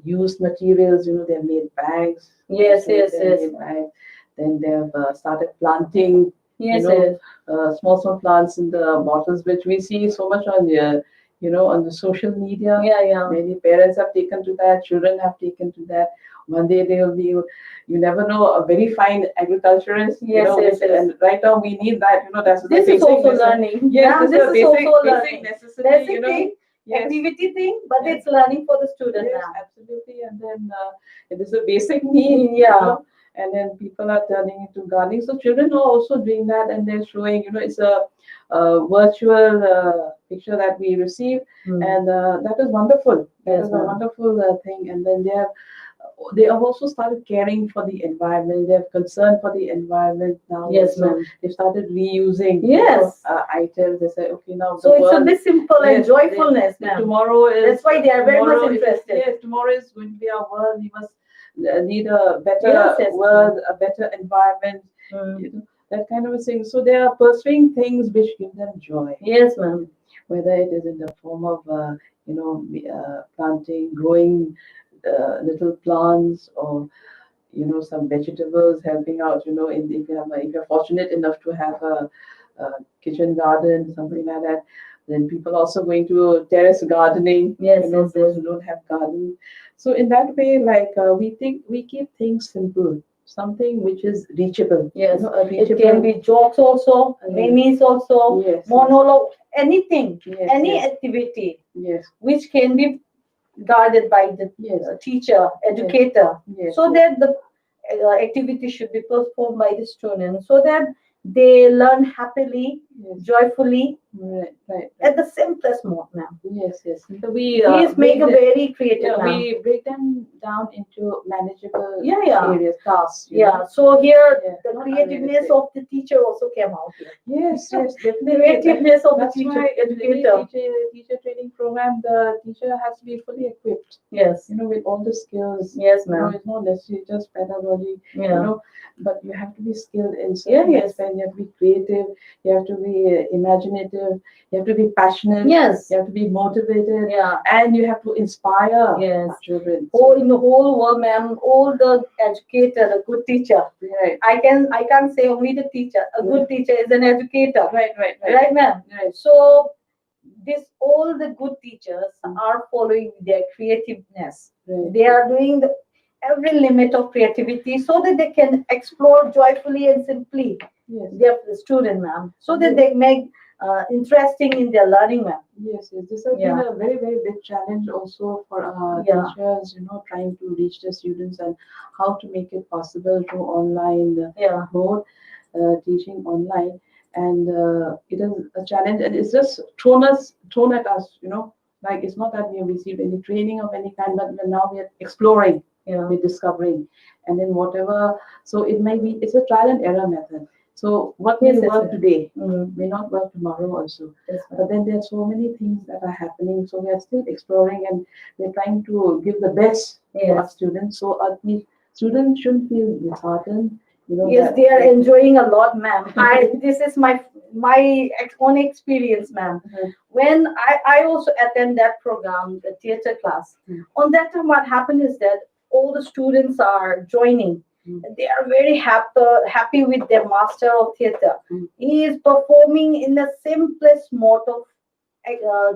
used materials. They have made bags. Yes, yes, They have yes. made bags. Then they have started planting. Yes, know, yes. small plants in the bottles, which we see so much on on the social media. Yeah, yeah. Many parents have taken to that. Children have taken to that. One day they will be. You never know. A very fine agriculturist. Yes, yes, yes. And right now we need that. That's the This is basic also necessity. learning. Yes, Yeah, this this is a is basic, also basic learning. necessity. Basic thing, Yes. activity thing, but Yes. it's learning for the student Yes, now. absolutely. And then it is a basic need. Yeah. And then people are turning into gardening. So children are also doing that, and they're showing. It's a virtual picture that we receive, and that is wonderful. That Yes, is a ma'am. wonderful thing. And then they have also started caring for the environment. They have concern for the environment now. Yes, So ma'am. they started reusing Yes. items. They say, okay, now So the it should world be simple and Yes, joyfulness, ma'am. tomorrow is. That's why they are very much tomorrow it is- interested. Yes, tomorrow is going to be our world. We must need a better Yes, yes. world, a better environment. That kind of a thing. So they are pursuing things which give them joy. Yes, ma'am. Whether it is in the form of planting, growing little plants, or some vegetables, helping out. If you're fortunate enough to have a kitchen garden, something like that. Then people also going to terrace gardening. Yes, yes, those yes. who don't have garden. So in that way, like we keep things simple, something which is reachable. Yes, a it can be jokes also, memes also, Yes, monologue, anything, yes, any yes, activity yes, which can be guided by the yes, teacher, educator, yes, so that the activity should be performed by the students, so that they learn happily, yes. joyfully, Right. at the simplest mode, ma'am. Yes, yes. So we Please make a very creative, yeah, ma'am. we break them down into manageable Yeah. areas, tasks. Yeah, so here Yeah, the not creativeness unrealistic. of the teacher also came out here. Yes, definitely. Creativeness of the That's teacher, why in any educator. teacher training program, the teacher has to be fully equipped. Yes. With all the skills. Yes, ma'am. It's not necessarily just pedagogy. Yeah. But you have to be skilled in certain Yes. aspects. You have to be creative. You have to be imaginative. You have to be passionate. Yes. You have to be motivated. Yeah. And you have to inspire Yes. children. All in the whole world, ma'am, all the educator, a good teacher. Right. I can't say only the teacher. A good teacher is an educator. Right. Right, ma'am. Right. So this all the good teachers are following their creativeness. Right. They are doing every limit of creativity so that they can explore joyfully and simply Yes. their student, ma'am, so that they make interesting in their learning, ma'am. Yes, this has been a very, very big challenge also for Yeah. teachers, trying to reach the students and how to make it possible to online Yeah. mode, teaching online. And it is a challenge, and it's just thrown at us, Like it's not that we have received any training of any kind, but now we are exploring, Yeah. we're discovering, and then whatever. So it may be it's a trial and error method. So what may Yes, yes, work yes. today Mm. may not work tomorrow also. Yes, But ma'am. then there are so many things that are happening. So we are still exploring and we're trying to give the best to our Yes. students. So students shouldn't feel disheartened. Yes, That they are enjoying a lot, ma'am. This is my own experience, ma'am. Mhm. When I also attend that program, the theater class. Mm. On that time, what happened is that all the students are joining. Mm. They are very happy with their master of theater. Mm. He is performing in the simplest mode of uh,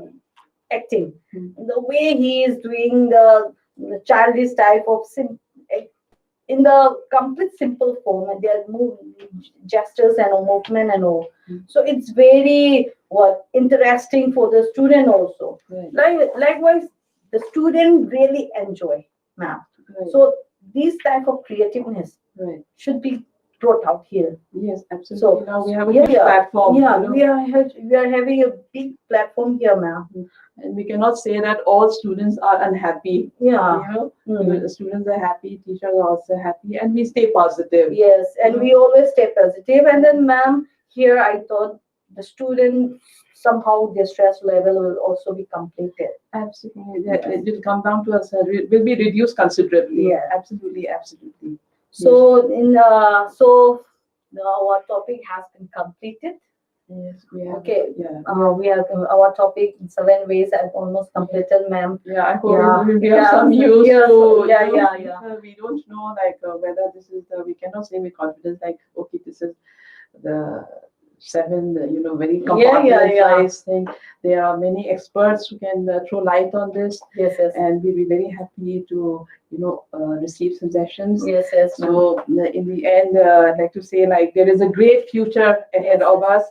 acting. Mm. The way he is doing the childish type of in the complete simple form, and their gestures and movement and all. Mm. So it's very interesting for the student also. Right. Likewise, the student really enjoy, ma'am. Right. So these type of creativeness Right. should be brought out here. Yes, absolutely. So Now we have a yeah, huge platform. yeah, we are having a big platform here, ma'am. And we cannot say that all students are unhappy. Yeah. The students are happy, teachers are also happy, and we stay positive. Yes, and we always stay positive. And then, ma'am, here I thought the student somehow their stress level will also be completed. Absolutely. It will come down to us, will be reduced considerably. Yeah. Absolutely, absolutely. So our topic has been completed. Yes, we have. Okay. Yeah. We have our topic in 7 ways and almost completed, ma'am. Yeah, I hope Yeah, it will be of yeah, some use yeah, to, yeah. we don't know like whether this is we cannot say with confidence like, okay, this is the seven, very compartmentalized thing. There are many experts who can throw light on this, Yes, yes. and we'll be very happy to, receive suggestions. Yes, yes, ma'am. So in the end, I'd like to say like there is a great future ahead of us.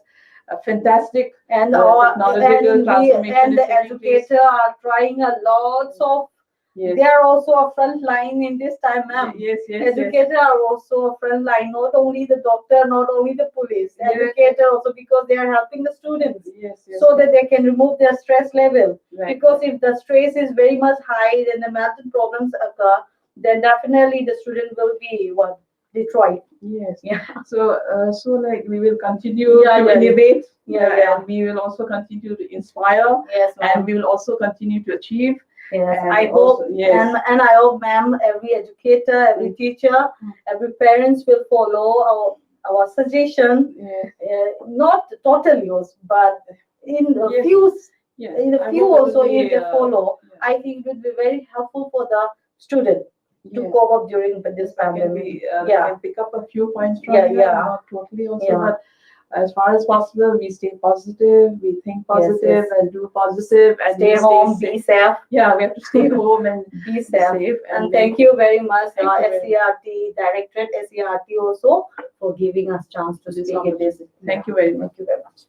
A fantastic And technological transformation and the is taking place. educator are trying a lots of. Yes. They are also a front line in this time, ma'am. Yes, yes, Educator are also a front line, not only the doctor, not only the police. Yes. Educator also because they are helping the students Yes, yes. so that they can remove their stress level. Right. Because if the stress is very much high, then the math problems occur. Then definitely the student will be destroyed. Yes. Yeah. So like we will continue Yeah, to yeah, innovate. Yeah. And we will also continue to inspire. Yes, ma'am. And we will also continue to achieve. Yes, And I also- hope, yes. and I hope, ma'am, every educator, every teacher, every parents will follow our suggestion. Yes. Not totally, but in a Yes. few, Yes. in a I few hope it will also, be, if they follow, yeah. I think it will be very helpful for the student to Yes. cope up during this Can pandemic. we Yeah. can pick up a few points from Yeah, here, yeah. not totally also, Yeah. but as far as possible, we stay positive, we think positive, yes. and do positive, and Stay we home, safe. be safe. Yeah, we have to stay home and Be safe. And thank you very much, Thank you very SCRT Directorate, SCRT also, for giving us chance to This speak in this. opportunity. Thank you very much. Thank you very much.